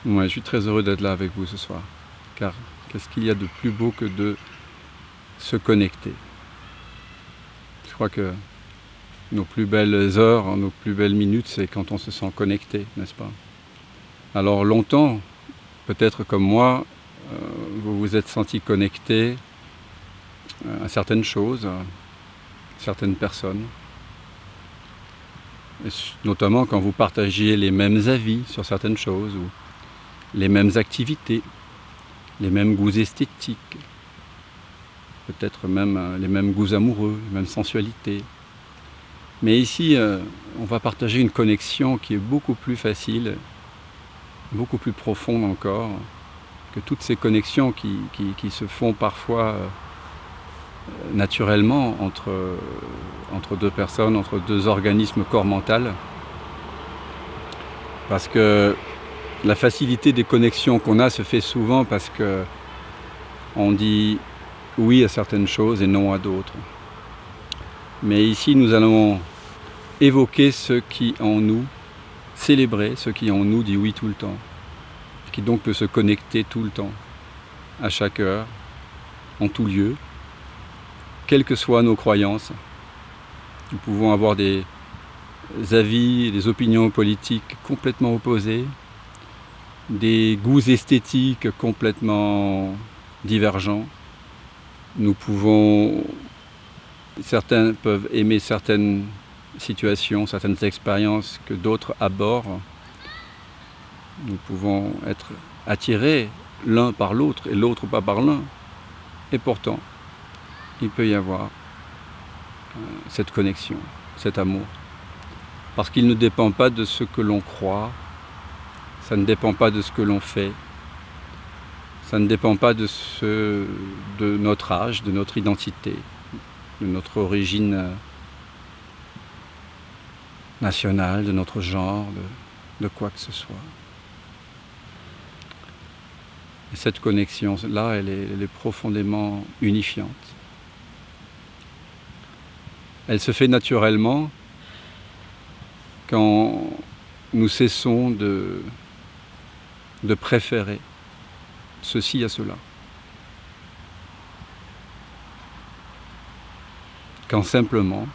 Ouais, je suis très heureux d'être là avec vous ce soir. Car qu'est-ce qu'il y a de plus beau que de se connecter? Je crois que nos plus belles heures, nos plus belles minutes, c'est quand on se sent connecté, n'est-ce pas? Alors longtemps, peut-être comme moi, vous vous êtes senti connecté à certaines choses, à certaines personnes. Et notamment quand vous partagiez les mêmes avis sur certaines choses, ou les mêmes activités, les mêmes goûts esthétiques, peut-être même les mêmes goûts amoureux, les mêmes sensualités. Mais ici, on va partager une connexion qui est beaucoup plus facile, beaucoup plus profonde encore, que toutes ces connexions qui se font parfois naturellement entre deux personnes, entre deux organismes corps-mental. Parce que la facilité des connexions qu'on a se fait souvent parce qu'on dit oui à certaines choses et non à d'autres. Mais ici, nous allons évoquer ce qui en nous, célébrer ce qui en nous dit oui tout le temps, qui donc peut se connecter tout le temps, à chaque heure, en tout lieu, quelles que soient nos croyances. Nous pouvons avoir des avis, des opinions politiques complètement opposées, des goûts esthétiques complètement divergents. Certains peuvent aimer certaines situations, certaines expériences que d'autres abhorrent. Nous pouvons être attirés l'un par l'autre et l'autre pas par l'un. Et pourtant, il peut y avoir cette connexion, cet amour. Parce qu'il ne dépend pas de ce que l'on croit, ça ne dépend pas de ce que l'on fait, ça ne dépend pas de notre âge, de notre identité, de notre origine nationale, de notre genre, de quoi que ce soit. Et cette connexion-là, elle est profondément unifiante. Elle se fait naturellement quand nous cessons de préférer ceci à cela. Quand simplement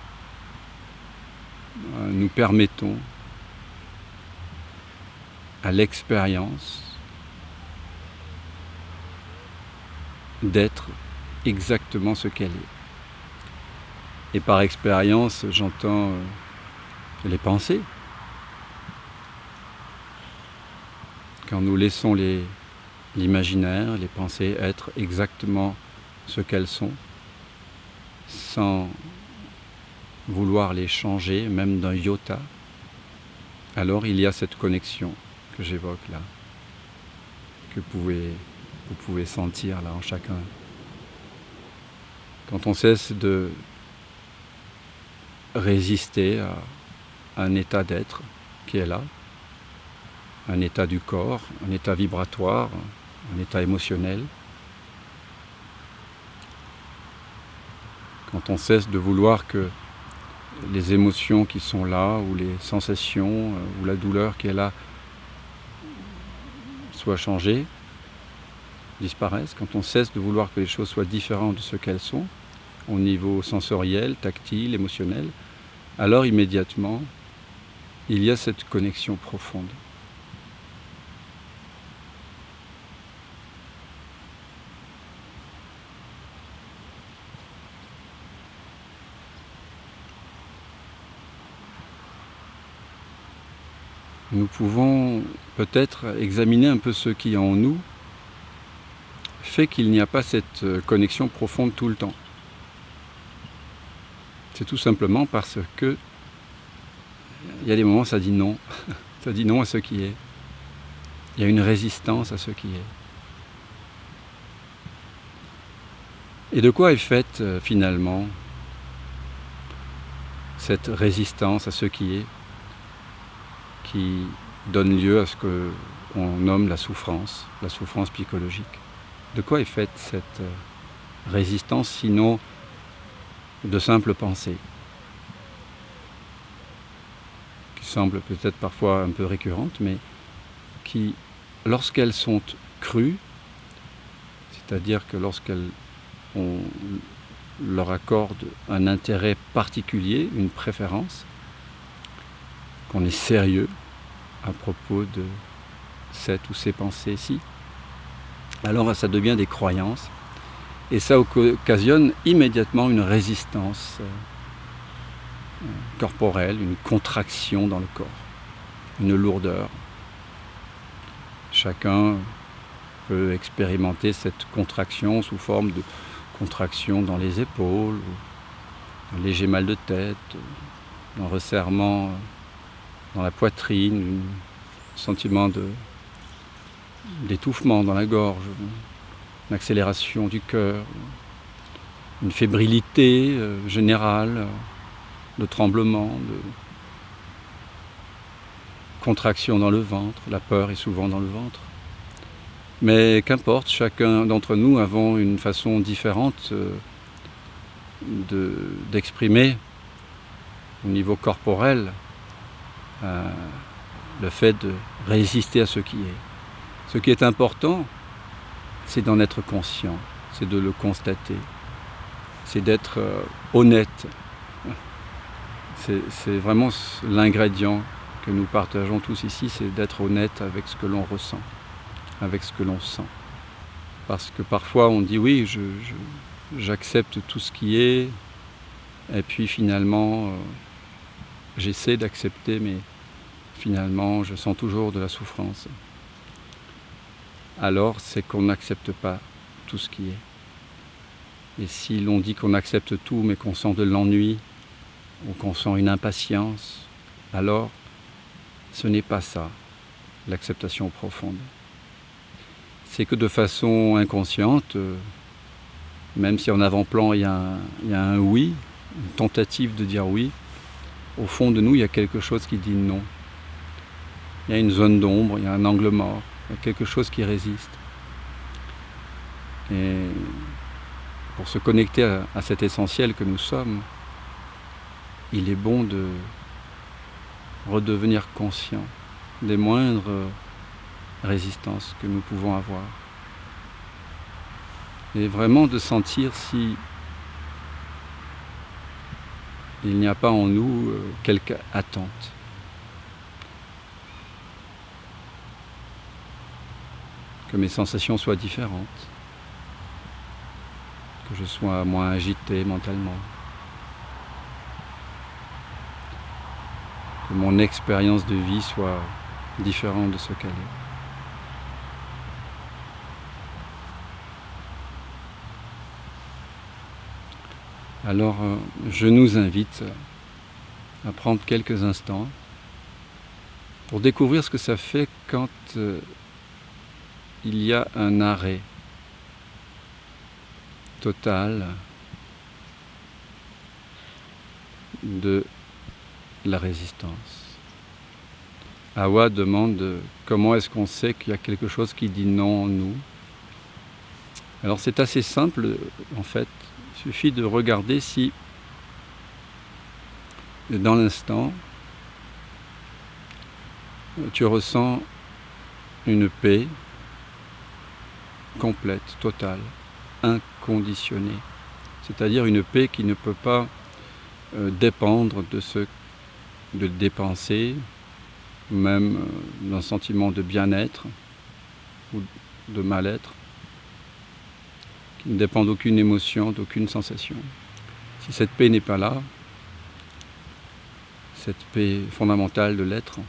nous permettons à l'expérience d'être exactement ce qu'elle est. Et par expérience, j'entends les pensées. Quand nous laissons l'imaginaire, les pensées être exactement ce qu'elles sont, sans vouloir les changer, même d'un iota, alors il y a cette connexion que j'évoque là, que vous pouvez sentir là en chacun. Quand on cesse de résister à un état d'être qui est là, un état du corps, un état vibratoire, un état émotionnel. Quand on cesse de vouloir que les émotions qui sont là, ou les sensations, ou la douleur qui est là, soient changées, disparaissent, quand on cesse de vouloir que les choses soient différentes de ce qu'elles sont, au niveau sensoriel, tactile, émotionnel, alors immédiatement, il y a cette connexion profonde. Nous pouvons peut-être examiner un peu ce qui en nous fait qu'il n'y a pas cette connexion profonde tout le temps. C'est tout simplement parce que il y a des moments où ça dit non. Ça dit non à ce qui est. Il y a une résistance à ce qui est. Et de quoi est faite finalement cette résistance à ce qui est, qui donne lieu à ce qu'on nomme la souffrance psychologique? De quoi est faite cette résistance, sinon de simples pensées, qui semblent peut-être parfois un peu récurrentes, mais qui lorsqu'elles sont crues, c'est-à-dire que on leur accorde un intérêt particulier, une préférence, qu'on est sérieux à propos de cette ou ces pensées-ci, alors ça devient des croyances et ça occasionne immédiatement une résistance corporelle, une contraction dans le corps, une lourdeur. Chacun peut expérimenter cette contraction sous forme de contraction dans les épaules, un léger mal de tête, un resserrement dans la poitrine, un sentiment d'étouffement dans la gorge, une accélération du cœur, une fébrilité générale, de tremblement, de contraction dans le ventre. La peur est souvent dans le ventre. Mais qu'importe, chacun d'entre nous avons une façon différente d'exprimer au niveau corporel le fait de résister à ce qui est. Ce qui est important, c'est d'en être conscient, c'est de le constater, c'est d'être honnête. C'est vraiment l'ingrédient que nous partageons tous ici, c'est d'être honnête avec ce que l'on ressent, avec ce que l'on sent. Parce que parfois on dit oui, j'accepte tout ce qui est, et puis finalement j'essaie d'accepter, mais finalement je sens toujours de la souffrance. Alors c'est qu'on n'accepte pas tout ce qui est. Et si l'on dit qu'on accepte tout, mais qu'on sent de l'ennui, ou qu'on sent une impatience, alors ce n'est pas ça, l'acceptation profonde. C'est que de façon inconsciente, même si en avant-plan il y a un oui, une tentative de dire oui, au fond de nous il y a quelque chose qui dit non. Il y a une zone d'ombre, il y a un angle mort, il y a quelque chose qui résiste. Et pour se connecter à cet essentiel que nous sommes, il est bon de redevenir conscient des moindres résistances que nous pouvons avoir. Et vraiment de sentir si il n'y a pas en nous quelque attente. Que mes sensations soient différentes. Que je sois moins agité mentalement. Que mon expérience de vie soit différente de ce qu'elle est. Alors, je nous invite à prendre quelques instants pour découvrir ce que ça fait quand il y a un arrêt total de la résistance. Awa demande comment est-ce qu'on sait qu'il y a quelque chose qui dit non en nous. Alors c'est assez simple en fait, il suffit de regarder si dans l'instant tu ressens une paix complète, totale, inconditionnée, c'est-à-dire une paix qui ne peut pas dépendre de dépenser, même d'un sentiment de bien-être ou de mal-être, qui ne dépend d'aucune émotion, d'aucune sensation. Si cette paix n'est pas là, cette paix fondamentale de l'être,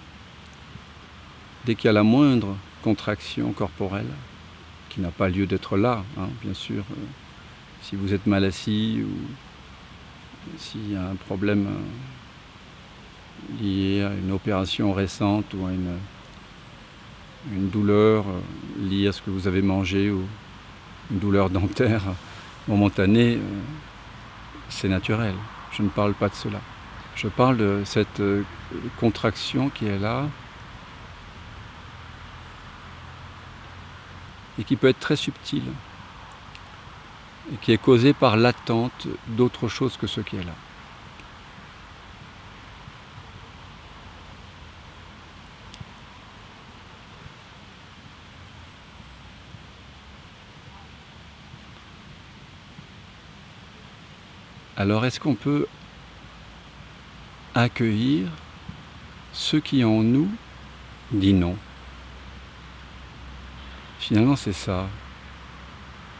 dès qu'il y a la moindre contraction corporelle, qui n'a pas lieu d'être là, bien sûr, si vous êtes mal assis ou s'il y a un problème lié à une opération récente ou à une douleur liée à ce que vous avez mangé ou une douleur dentaire momentanée, c'est naturel. Je ne parle pas de cela. Je parle de cette contraction qui est là et qui peut être très subtile et qui est causée par l'attente d'autre chose que ce qui est là. alors est-ce qu'on peut accueillir ce qui en nous dit non? Finalement, c'est ça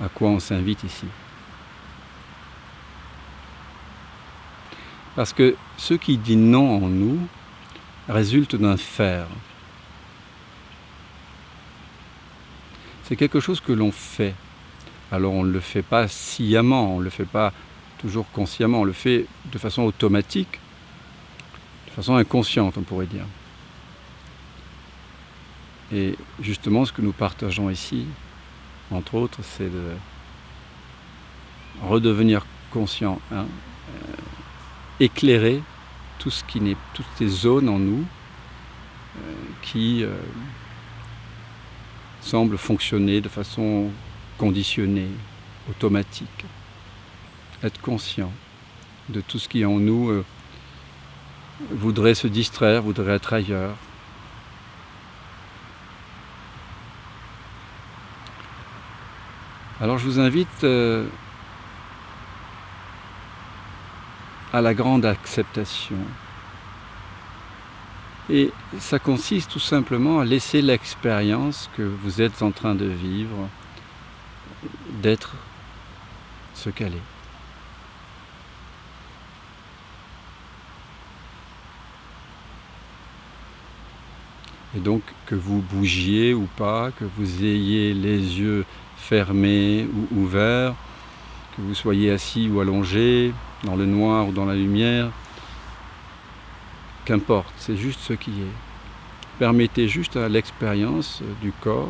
à quoi on s'invite ici. Parce que ce qui dit non en nous résulte d'un faire. C'est quelque chose que l'on fait. Alors on ne le fait pas sciemment, on ne le fait pas toujours consciemment, on le fait de façon automatique, de façon inconsciente, on pourrait dire. Et justement, ce que nous partageons ici, entre autres, c'est de redevenir conscient, éclairer tout ce qui n'est, toutes ces zones en nous qui semblent fonctionner de façon conditionnée, automatique. Être conscient de tout ce qui en nous voudrait se distraire, voudrait être ailleurs. Alors je vous invite à la grande acceptation. Et ça consiste tout simplement à laisser l'expérience que vous êtes en train de vivre d'être ce qu'elle est. Et donc que vous bougiez ou pas, que vous ayez les yeux fermés ou ouverts, que vous soyez assis ou allongé, dans le noir ou dans la lumière, qu'importe, c'est juste ce qui est. Permettez juste à l'expérience du corps,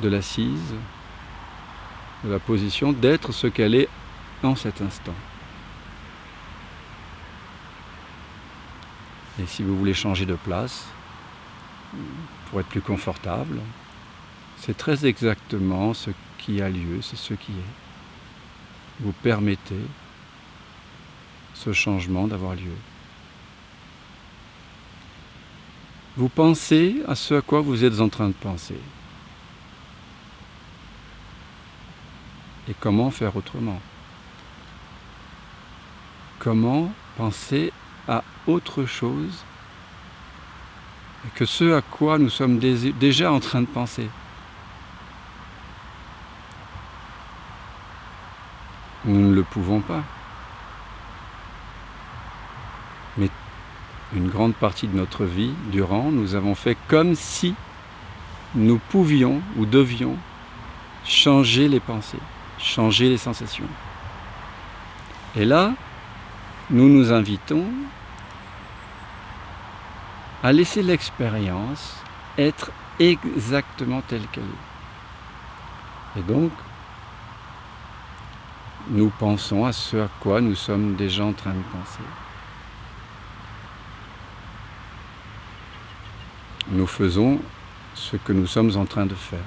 de l'assise, de la position, d'être ce qu'elle est en cet instant. Et si vous voulez changer de place, pour être plus confortable, c'est très exactement ce qui a lieu, c'est ce qui est. Vous permettez ce changement d'avoir lieu. Vous pensez à ce à quoi vous êtes en train de penser. Et comment faire autrement? Comment penser à autre chose que ce à quoi nous sommes déjà en train de penser? Nous ne le pouvons pas. Mais une grande partie de notre vie, durant, nous avons fait comme si nous pouvions ou devions changer les pensées, changer les sensations. Et là, nous nous invitons à laisser l'expérience être exactement telle qu'elle est. Et donc, nous pensons à ce à quoi nous sommes déjà en train de penser. Nous faisons ce que nous sommes en train de faire.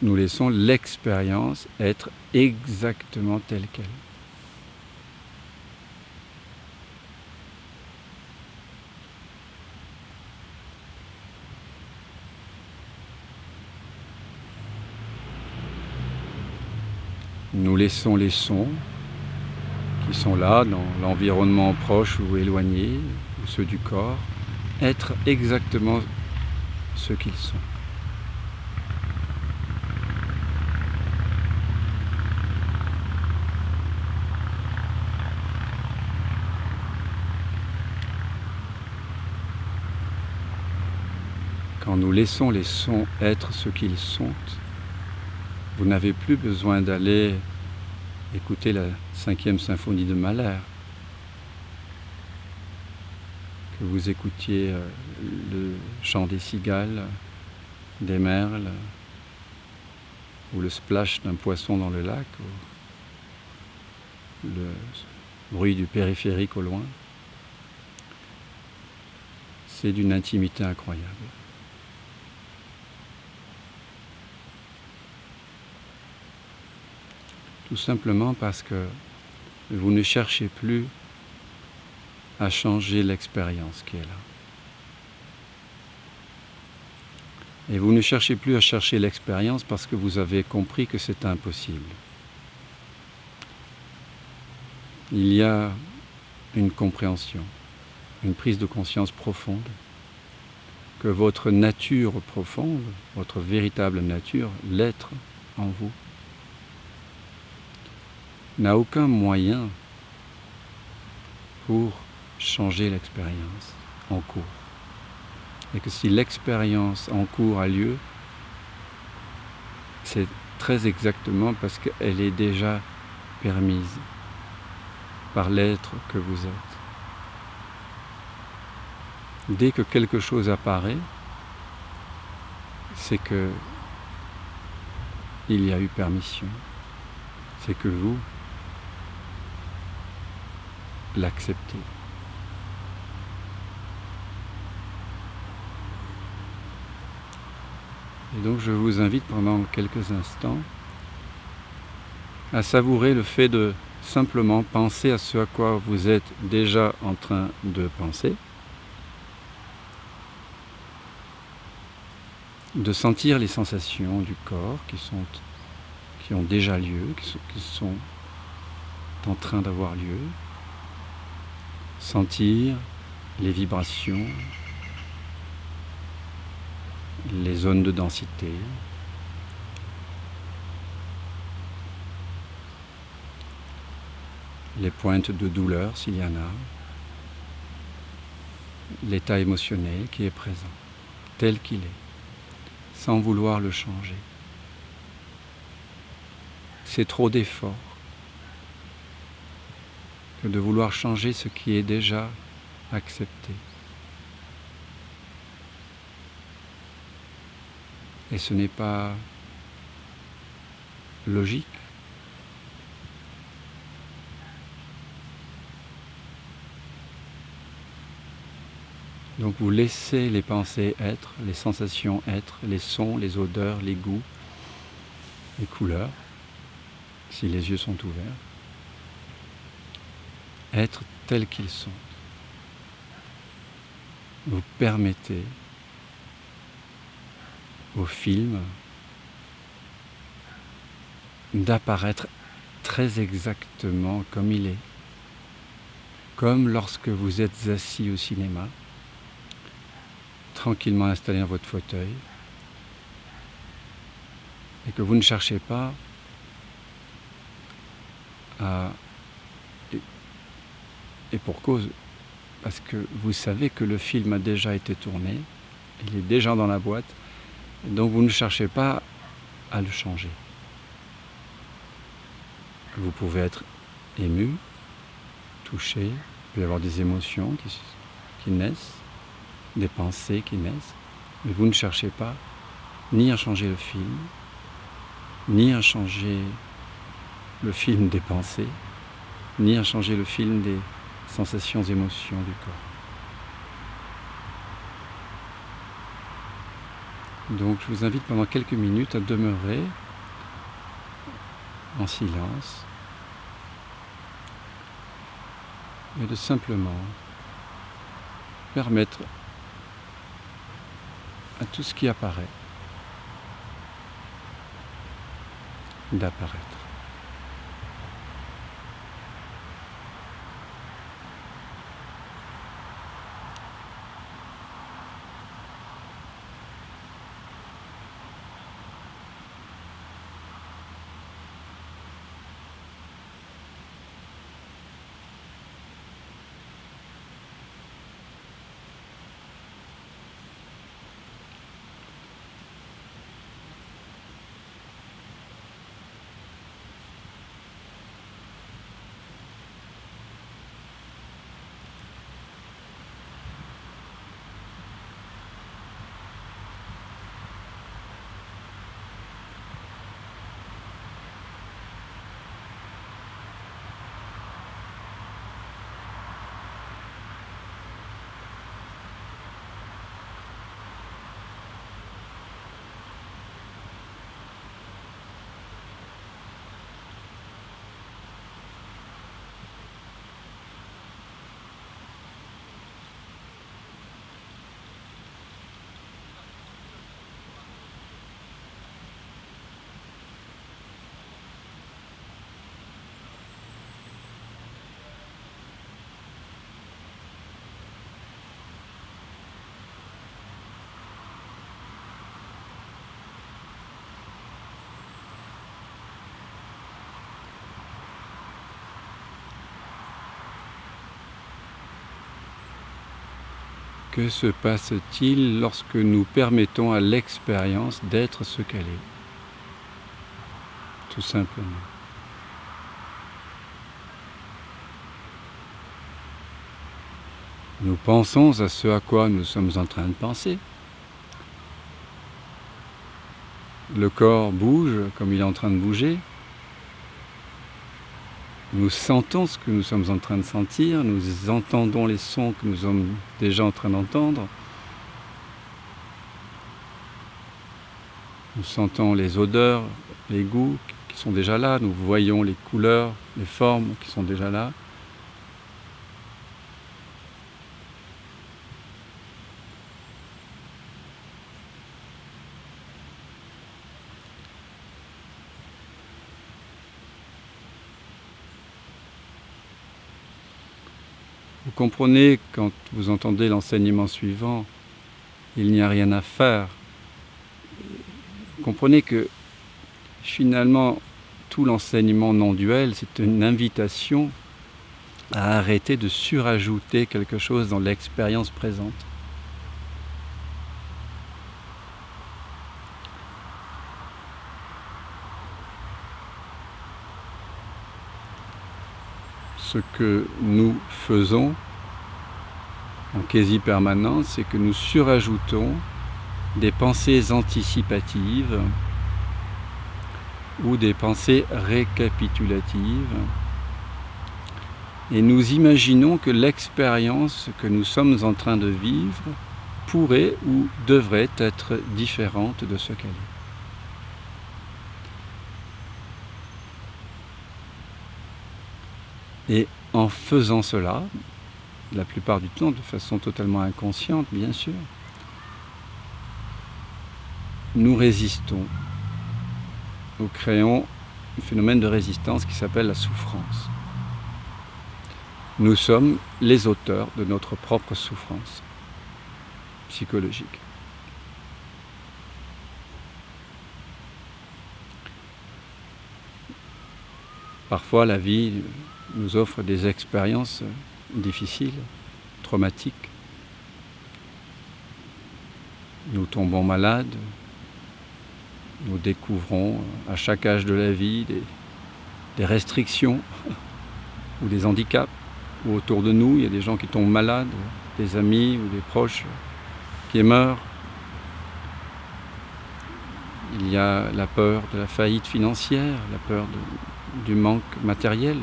Nous laissons l'expérience être exactement telle qu'elle. Nous laissons les sons qui sont là, dans l'environnement proche ou éloigné, ou ceux du corps, être exactement ce qu'ils sont. Quand nous laissons les sons être ce qu'ils sont, vous n'avez plus besoin d'aller écouter la 5e symphonie de Mahler, que vous écoutiez le chant des cigales, des merles, ou le splash d'un poisson dans le lac, ou le bruit du périphérique au loin. C'est d'une intimité incroyable. Tout simplement parce que vous ne cherchez plus à changer l'expérience qui est là. Et vous ne cherchez plus à chercher l'expérience parce que vous avez compris que c'est impossible. Il y a une compréhension, une prise de conscience profonde, que votre nature profonde, votre véritable nature, l'être en vous, n'a aucun moyen pour changer l'expérience en cours. Et que si l'expérience en cours a lieu, c'est très exactement parce qu'elle est déjà permise par l'être que vous êtes. Dès que quelque chose apparaît, c'est que il y a eu permission. C'est que vous l'acceptez. Et donc je vous invite pendant quelques instants à savourer le fait de simplement penser à ce à quoi vous êtes déjà en train de penser, de sentir les sensations du corps qui ont déjà lieu, qui sont en train d'avoir lieu, sentir les vibrations, les zones de densité, les pointes de douleur s'il y en a, l'état émotionnel qui est présent, tel qu'il est, sans vouloir le changer. C'est trop d'efforts que de vouloir changer ce qui est déjà accepté. Et ce n'est pas logique. Donc vous laissez les pensées être, les sensations être, les sons, les odeurs, les goûts, les couleurs, si les yeux sont ouverts, être tels qu'ils sont. Vous permettez au film d'apparaître très exactement comme il est. Comme lorsque vous êtes assis au cinéma, tranquillement installé dans votre fauteuil, et que vous ne cherchez pas à... Et pour cause, parce que vous savez que le film a déjà été tourné, il est déjà dans la boîte, donc vous ne cherchez pas à le changer. Vous pouvez être ému, touché, il peut y avoir des émotions qui naissent, des pensées qui naissent, mais vous ne cherchez pas ni à changer le film, ni à changer le film des pensées, ni à changer le film des sensations, émotions du corps. Donc je vous invite pendant quelques minutes à demeurer en silence et de simplement permettre à tout ce qui apparaît d'apparaître. Que se passe-t-il lorsque nous permettons à l'expérience d'être ce qu'elle est? Tout simplement. Nous pensons à ce à quoi nous sommes en train de penser. Le corps bouge comme il est en train de bouger. Nous sentons ce que nous sommes en train de sentir, nous entendons les sons que nous sommes déjà en train d'entendre. Nous sentons les odeurs, les goûts qui sont déjà là, nous voyons les couleurs, les formes qui sont déjà là. Vous comprenez, quand vous entendez l'enseignement suivant, il n'y a rien à faire. Vous comprenez que finalement, tout l'enseignement non-duel, c'est une invitation à arrêter de surajouter quelque chose dans l'expérience présente. Ce que nous faisons en quasi-permanence, c'est que nous surajoutons des pensées anticipatives ou des pensées récapitulatives et nous imaginons que l'expérience que nous sommes en train de vivre pourrait ou devrait être différente de ce qu'elle est. Et en faisant cela, la plupart du temps de façon totalement inconsciente, bien sûr, nous résistons. Nous créons un phénomène de résistance qui s'appelle la souffrance. Nous sommes les auteurs de notre propre souffrance psychologique. Parfois, la vie nous offre des expériences difficiles, traumatiques. Nous tombons malades, nous découvrons à chaque âge de la vie des restrictions ou des handicaps, ou autour de nous, il y a des gens qui tombent malades, des amis ou des proches qui meurent. Il y a la peur de la faillite financière, la peur du manque matériel.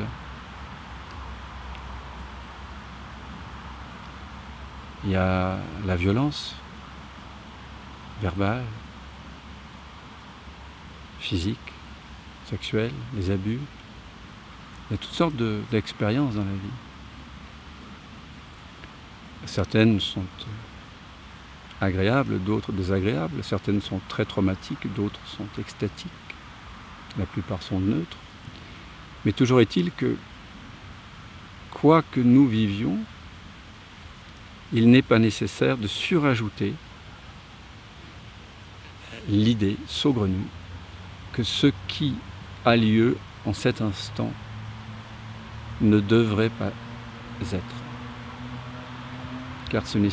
Il y a la violence verbale, physique, sexuelle, les abus. Il y a toutes sortes d'expériences dans la vie. Certaines sont agréables, d'autres désagréables. Certaines sont très traumatiques, d'autres sont extatiques. La plupart sont neutres. Mais toujours est-il que, quoi que nous vivions, il n'est pas nécessaire de surajouter l'idée saugrenue que ce qui a lieu en cet instant ne devrait pas être. Car ce n'est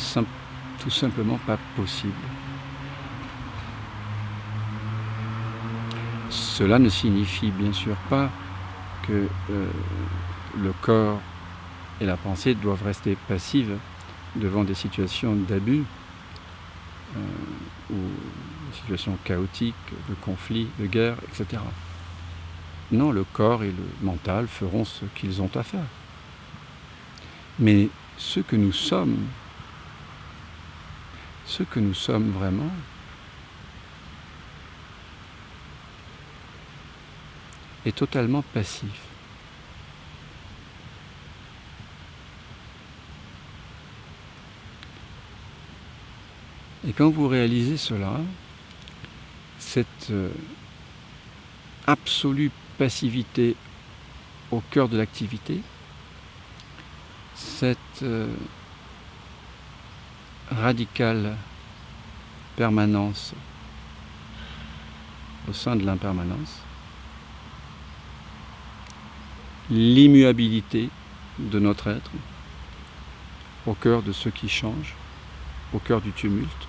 tout simplement pas possible. Cela ne signifie bien sûr pas que le corps et la pensée doivent rester passives devant des situations d'abus ou des situations chaotiques, de conflits, de guerre, etc. Non, le corps et le mental feront ce qu'ils ont à faire. Mais ce que nous sommes vraiment, est totalement passif. Et quand vous réalisez cela, cette absolue passivité au cœur de l'activité, cette radicale permanence au sein de l'impermanence, l'immuabilité de notre être au cœur de ce qui change, au cœur du tumulte,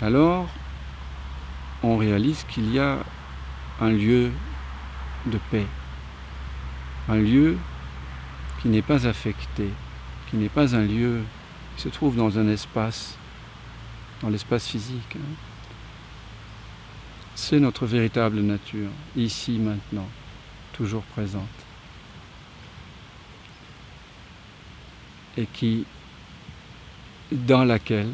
alors on réalise qu'il y a un lieu de paix, un lieu qui n'est pas affecté, qui n'est pas un lieu qui se trouve dans un espace, dans l'espace physique. C'est notre véritable nature, ici, maintenant, toujours présente. Et dans laquelle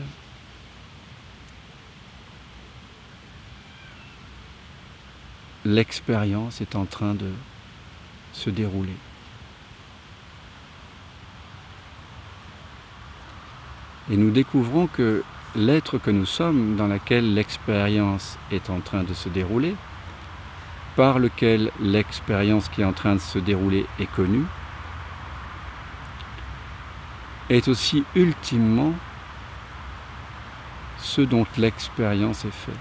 l'expérience est en train de se dérouler. Et nous découvrons que l'être que nous sommes, dans laquelle l'expérience est en train de se dérouler, par lequel l'expérience qui est en train de se dérouler est connue, est aussi ultimement ce dont l'expérience est faite.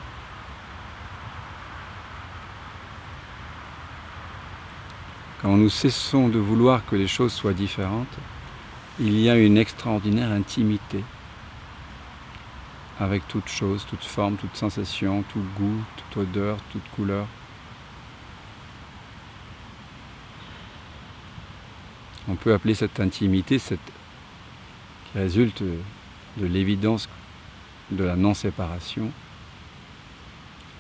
Quand nous cessons de vouloir que les choses soient différentes, il y a une extraordinaire intimité avec toute chose, toute forme, toute sensation, tout goût, toute odeur, toute couleur. On peut appeler cette intimité, qui résulte de l'évidence de la non-séparation,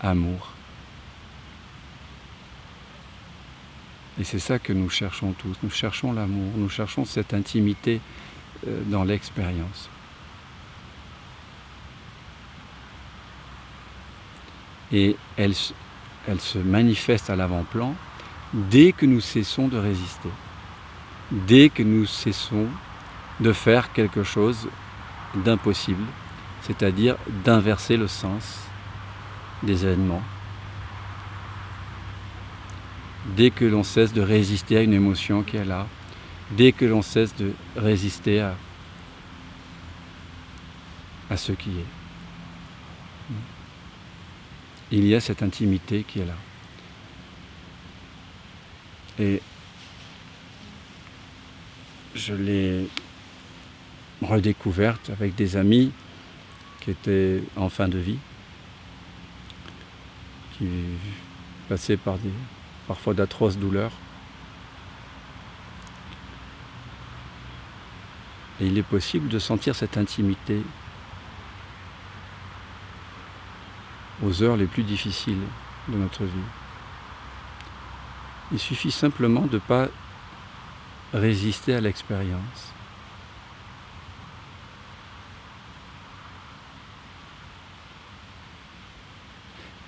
amour. Et c'est ça que nous cherchons tous. Nous cherchons l'amour, nous cherchons cette intimité dans l'expérience. Et elle se manifeste à l'avant-plan dès que nous cessons de résister, dès que nous cessons de faire quelque chose d'impossible, c'est-à-dire d'inverser le sens des événements, dès que l'on cesse de résister à une émotion qui est là, dès que l'on cesse de résister à ce qui est. Il y a cette intimité qui est là. Et je l'ai redécouverte avec des amis qui étaient en fin de vie, qui passaient par parfois d'atroces douleurs. Et il est possible de sentir cette intimité aux heures les plus difficiles de notre vie. Il suffit simplement de ne pas résister à l'expérience.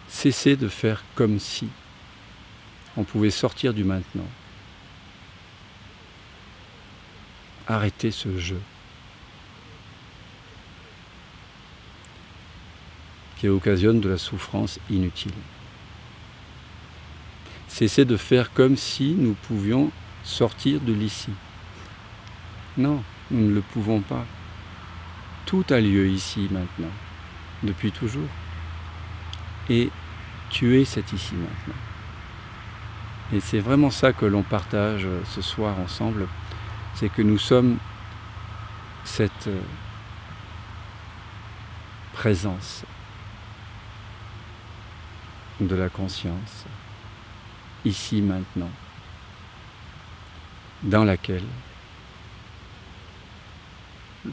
Cesser de faire comme si on pouvait sortir du maintenant. Arrêter ce jeu qui occasionne de la souffrance inutile. Cesser de faire comme si nous pouvions sortir de l'ici. Non, nous ne le pouvons pas. Tout a lieu ici maintenant, depuis toujours. Et tu es cet ici maintenant. Et c'est vraiment ça que l'on partage ce soir ensemble, c'est que nous sommes cette présence de la conscience, ici maintenant, dans laquelle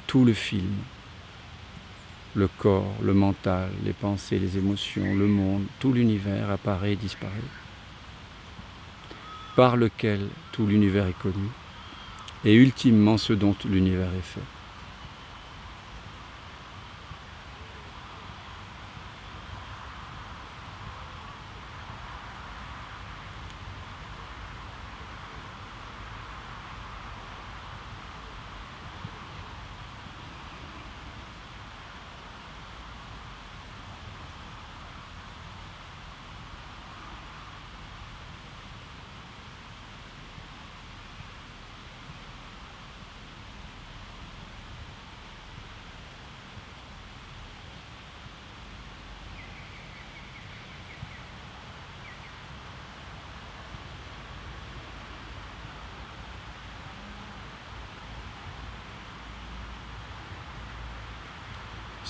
tout le film, le corps, le mental, les pensées, les émotions, le monde, tout l'univers apparaît et disparaît, par lequel tout l'univers est connu, et ultimement ce dont l'univers est fait.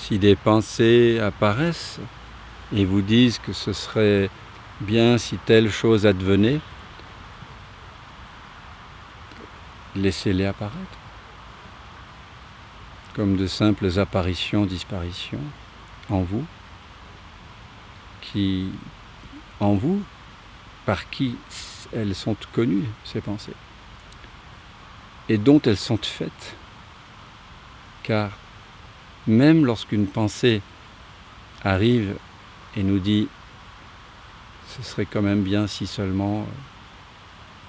Si des pensées apparaissent et vous disent que ce serait bien si telle chose advenait, laissez-les apparaître, comme de simples apparitions, disparitions en vous, par qui elles sont connues, ces pensées, et dont elles sont faites. Car même lorsqu'une pensée arrive et nous dit « ce serait quand même bien si seulement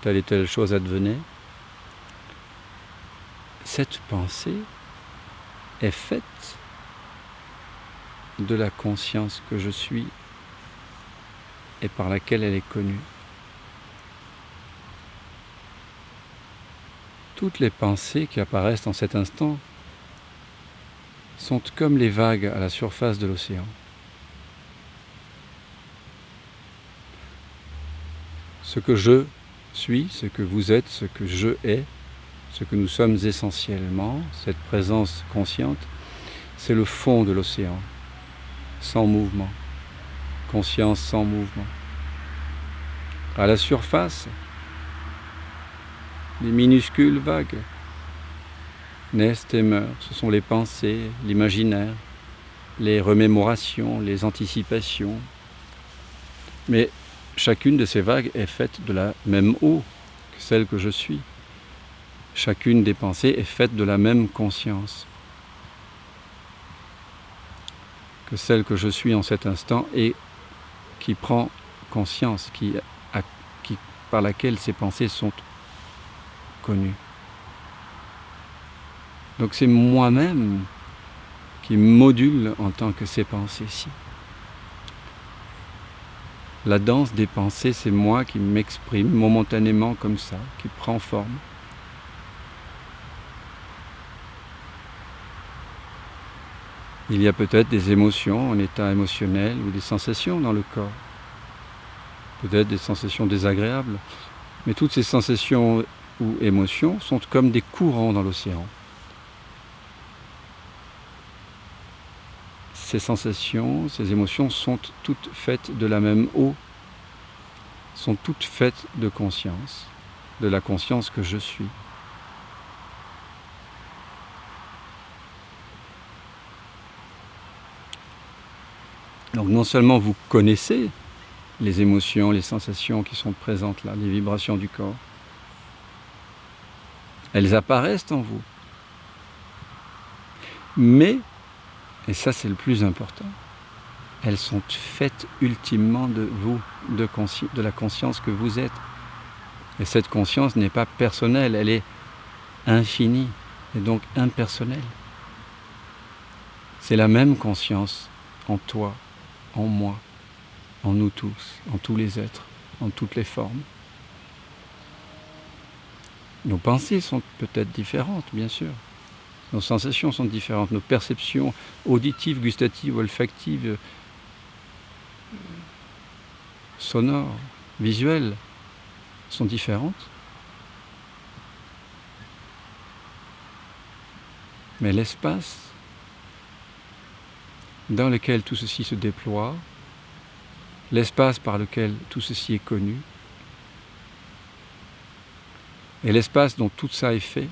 telle et telle chose advenait », cette pensée est faite de la conscience que je suis et par laquelle elle est connue. Toutes les pensées qui apparaissent en cet instant sont comme les vagues à la surface de l'océan. Ce que je suis, ce que vous êtes, ce que je hais, ce que nous sommes essentiellement, cette présence consciente, c'est le fond de l'océan, sans mouvement, conscience sans mouvement. À la surface, des minuscules vagues naissent et meurent. Ce sont les pensées, l'imaginaire, les remémorations, les anticipations. Mais chacune de ces vagues est faite de la même eau que celle que je suis. Chacune des pensées est faite de la même conscience que celle que je suis en cet instant et qui prend conscience, par laquelle ces pensées sont connues. Donc c'est moi-même qui module en tant que ces pensées-ci. La danse des pensées, c'est moi qui m'exprime momentanément comme ça, qui prend forme. Il y a peut-être des émotions, un état émotionnel ou des sensations dans le corps. Peut-être des sensations désagréables. Mais toutes ces sensations ou émotions sont comme des courants dans l'océan. Ces sensations, ces émotions sont toutes faites de la même eau, sont toutes faites de conscience, de la conscience que je suis. Donc non seulement vous connaissez les émotions, les sensations qui sont présentes là, les vibrations du corps, elles apparaissent en vous. Mais, et ça c'est le plus important, elles sont faites ultimement de vous, de la conscience que vous êtes. Et cette conscience n'est pas personnelle, elle est infinie et donc impersonnelle. C'est la même conscience en toi, en moi, en nous tous, en tous les êtres, en toutes les formes. Nos pensées sont peut-être différentes, bien sûr. Nos sensations sont différentes, nos perceptions auditives, gustatives, olfactives, sonores, visuelles sont différentes. Mais l'espace dans lequel tout ceci se déploie, l'espace par lequel tout ceci est connu, et l'espace dont tout ça est fait,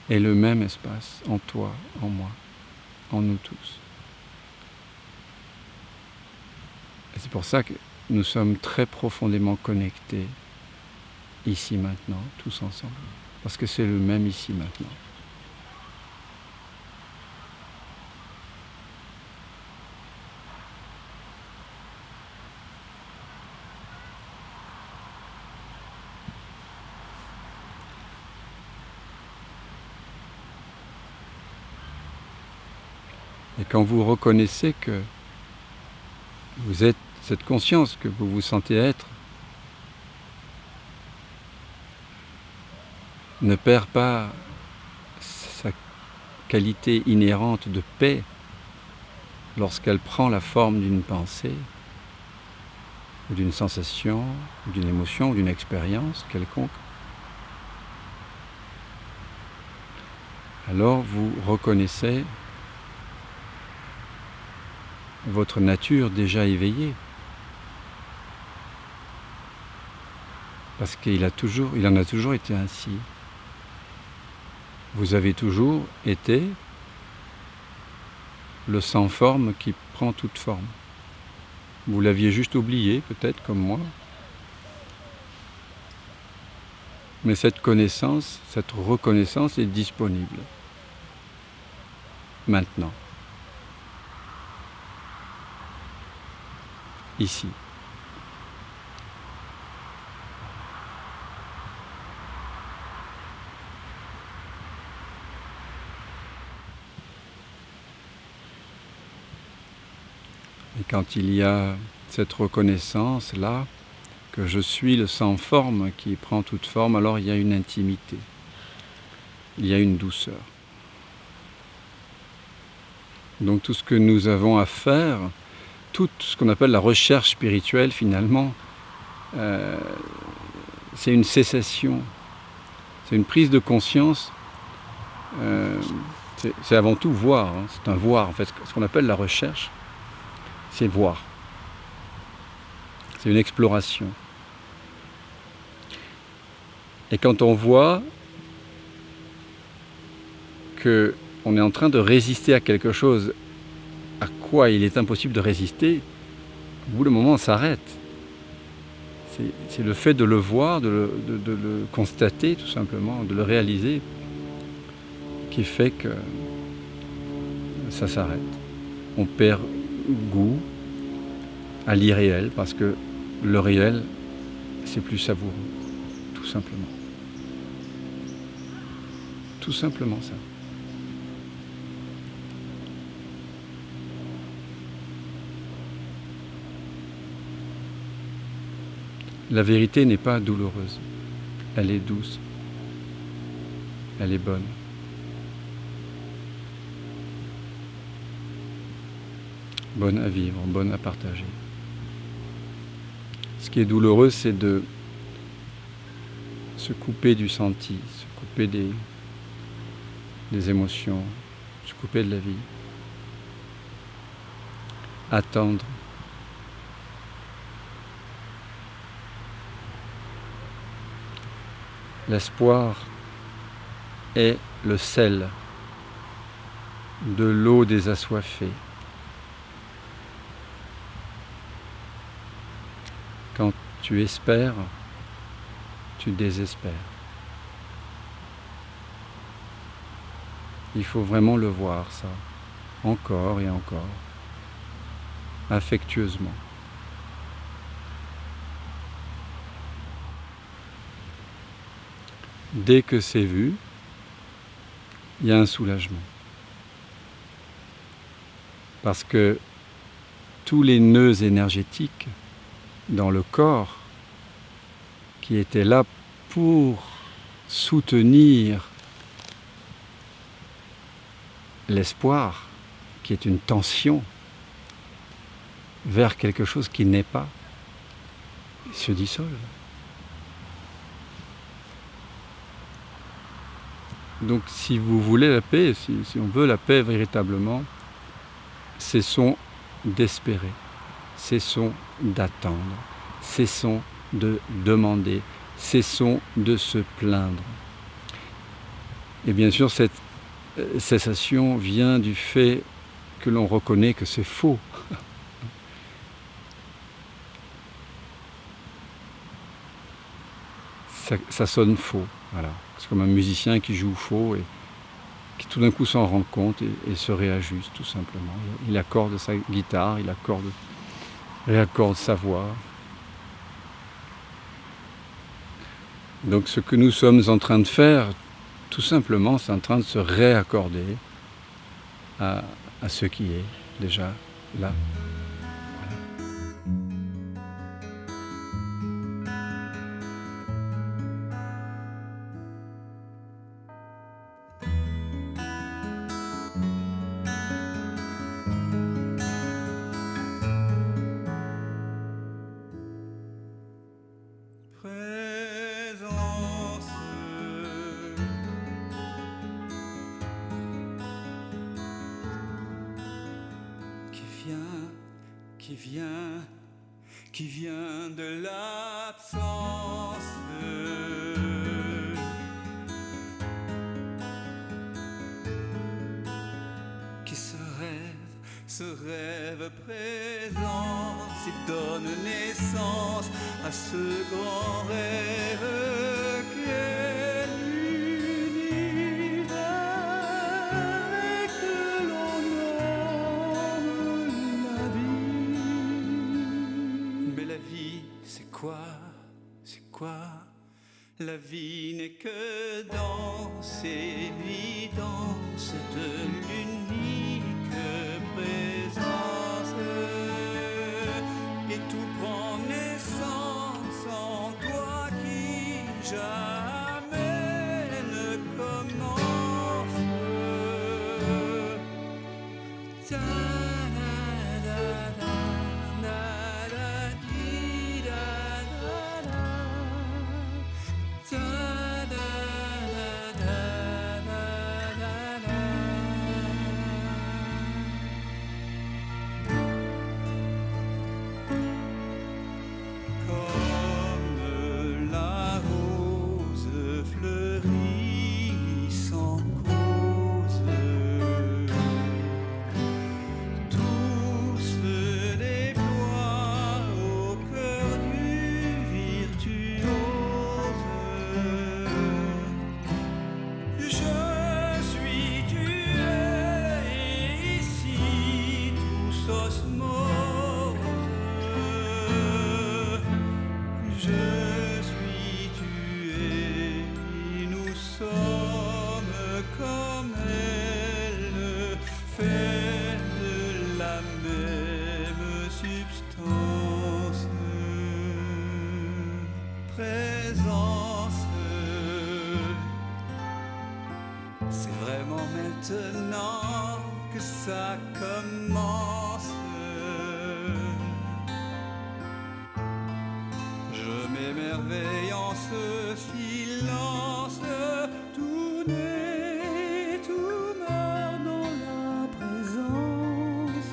est le même espace en toi, en moi, en nous tous. Et c'est pour ça que nous sommes très profondément connectés ici maintenant, tous ensemble, parce que c'est le même ici maintenant. Et quand vous reconnaissez que vous êtes cette conscience que vous vous sentez être, ne perd pas sa qualité inhérente de paix lorsqu'elle prend la forme d'une pensée, ou d'une sensation, ou d'une émotion, ou d'une expérience quelconque. Alors vous reconnaissez votre nature déjà éveillée. Parce qu'il en a toujours été ainsi. Vous avez toujours été le sans forme qui prend toute forme. Vous l'aviez juste oublié, peut-être, comme moi. Mais cette connaissance, cette reconnaissance est disponible. Maintenant. Ici. Et quand il y a cette reconnaissance-là, que je suis le sans forme qui prend toute forme, alors il y a une intimité, il y a une douceur. Donc tout ce que nous avons à faire, tout ce qu'on appelle la recherche spirituelle finalement, c'est une cessation, c'est une prise de conscience, c'est avant tout voir, hein, c'est un voir en fait, ce qu'on appelle la recherche, c'est voir. C'est une exploration. Et quand on voit qu'on est en train de résister à quelque chose à quoi il est impossible de résister, au bout d'un moment on s'arrête. C'est le fait de le voir, de le constater tout simplement, de le réaliser, qui fait que ça s'arrête. On perd goût à l'irréel parce que le réel, c'est plus savoureux, tout simplement. Tout simplement ça. La vérité n'est pas douloureuse, elle est douce, elle est bonne. Bonne à vivre, bonne à partager. Ce qui est douloureux, c'est de se couper du senti, se couper des émotions, se couper de la vie. Attendre. L'espoir est le sel de l'eau des assoiffés. Quand tu espères, tu désespères. Il faut vraiment le voir, ça, encore et encore, affectueusement. Dès que c'est vu, il y a un soulagement. Parce que tous les nœuds énergétiques dans le corps qui étaient là pour soutenir l'espoir, qui est une tension vers quelque chose qui n'est pas, se dissolvent. Donc si vous voulez la paix, si on veut la paix véritablement, cessons d'espérer, cessons d'attendre, cessons de demander, cessons de se plaindre. Et bien sûr, cette cessation vient du fait que l'on reconnaît que c'est faux. Ça sonne faux, voilà. C'est comme un musicien qui joue faux et qui tout d'un coup s'en rend compte et se réajuste tout simplement. Il accorde sa guitare, il réaccorde sa voix. Donc ce que nous sommes en train de faire, tout simplement, c'est en train de se réaccorder à ce qui est déjà là. Présence qui vient qui vient de l'absence. Qui se rêve présent, s'il donne naissance à ce grand rêve qu'est l'univers et que l'on nomme la vie. Mais la vie, c'est quoi? C'est quoi? La vie n'est que danse, évidence de l'unique présence. Et tout prend naissance en toi qui jamais ne commence. Comme elle fait de la même substance. Présence, c'est vraiment maintenant que ça commence. Je m'émerveille en ce silence. Tout naît, tout meurt dans la présence.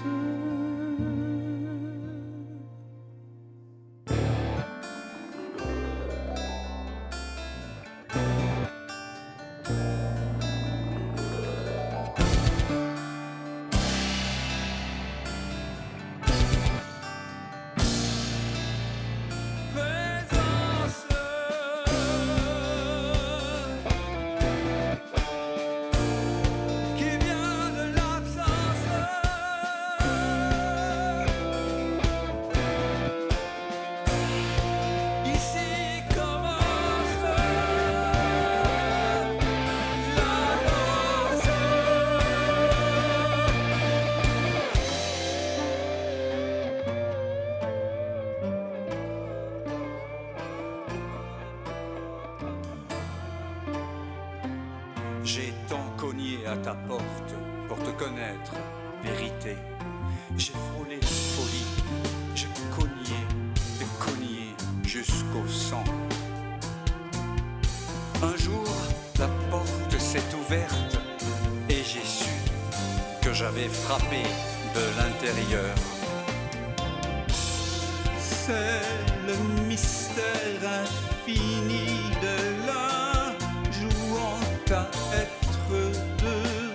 J'ai tant cogné à ta porte pour te connaître, vérité. J'ai frôlé folie, j'ai cogné jusqu'au sang. Un jour, la porte s'est ouverte et j'ai su que j'avais frappé de l'intérieur. C'est le mystère infini de la jouant à être deux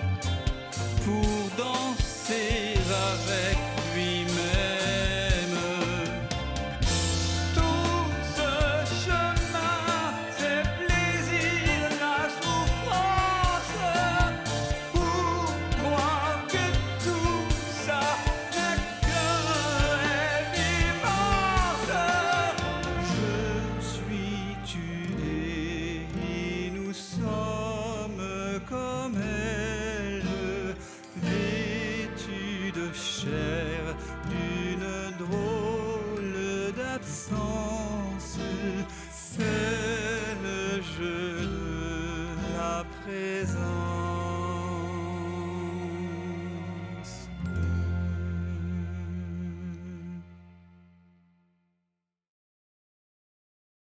pour danser avec lui-même. Tout ce chemin, c'est plaisir, la souffrance. Pour moi que tout ça n'est qu'un rêve immense. Je suis tué et nous sommes comme elle, vêtus de chair d'une drôle d'absence. C'est le jeu de la présence.